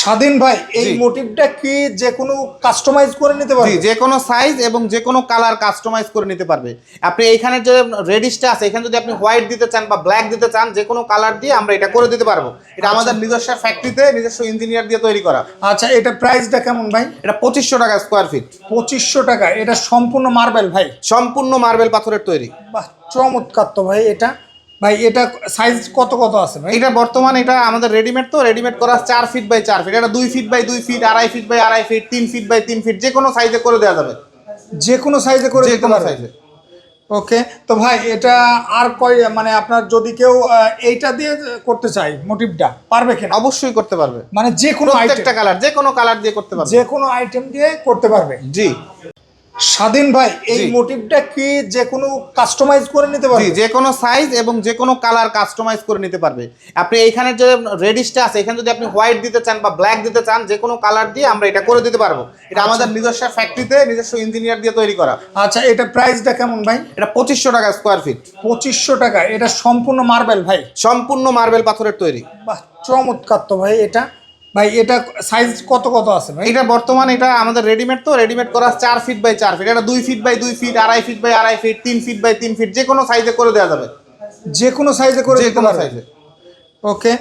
স্বাধীন ভাই, এই মোটিভটা কি যে কোনো কাস্টমাইজ করে নিতে পারবে? জি, যে কোনো সাইজ এবং যে কোনো কালার কাস্টমাইজ করে নিতে পারবে। আপনি এইখানে যে রেডিশটা আছে, এখানে যদি আপনি হোয়াইট দিতে চান বা ব্ল্যাক দিতে চান, যে কোনো কালার দিয়ে আমরা এটা করে দিতে পারবো। এটা আমাদের নিজস্ব ফ্যাক্টরিতে নিজস্ব ইঞ্জিনিয়ার দিয়ে তৈরি করা। আচ্ছা, এটা প্রাইসটা কেমন ভাই? এটা 2500 টাকা স্কোয়ার ফিট। 2500 টাকা। এটা সম্পূর্ণ মার্বেল ভাই? সম্পূর্ণ মার্বেল পাথরের তৈরি। বাহ, চমৎকার তো ভাই। এটা ভাই, এটা সাইজ কত কত আছে ভাই? এটা বর্তমানে এটা আমাদের রেডিমেড, তো রেডিমেড করা 4 ফিট বাই 4 ফিট। এটা 2 feet by 2 feet, 2.5 feet by 2.5 feet, 3 feet by 3 feet, যে কোনো সাইজে করে দেওয়া যাবে। যে কোনো সাইজে করে যে দিতে কোনো পারবে? সাইজে। ওকে। তো ভাই, এটা আর কয় মানে আপনার যদি কেউ এইটা দিয়ে করতে চায় মোটিভটা, পারবে কিনা? অবশ্যই করতে পারবে। মানে যে কোনো প্রত্যেকটা কালার, যে কোনো কালার দিয়ে করতে পারবে। যে কোনো আইটেম দিয়ে করতে পারবে? জি। স্বাধীন ভাই, এই জি। মোটিভটা কি যে কোনো কাস্টমাইজ করে নিতে জি, পারবে? যে কোনো সাইজ এবং যে কোনো কালার কাস্টমাইজ করে নিতে পারবে। আপনি এইখানে যে রেডিশটা আছে, এখানে যদি আপনি হোয়াইট দিতে চান বা ব্ল্যাক দিতে চান, যে কোনো কালার দিয়ে আমরা এটা করে দিতে পারবো। এটা আমাদের নিজস্ব ফ্যাক্টরিতে নিজস্ব ইঞ্জিনিয়ার দিয়ে তৈরি করা। আচ্ছা, এটা প্রাইসটা কেমন ভাই? এটা 2500 টাকা স্কোয়ার ফিট। 2500 টাকা। এটা সম্পূর্ণ মার্বেল ভাই? সম্পূর্ণ মার্বেল পাথরের তৈরি। বাহ, চমৎকার তো ভাই। এটা ভাই, এটা সাইজ কত কত আছে ভাই? এটা বর্তমানে এটা আমাদের রেডিমেড, তো রেডিমেড করা 4 ফিট বাই 4 ফিট। এটা 2 feet by 2 feet, 2.5 feet by 2.5 feet, 3 feet by 3 feet, যে কোনো সাইজে করে দেওয়া যাবে। যে কোনো সাইজে করে যে দিতে কোনো পারবে? সাইজে। ওকে।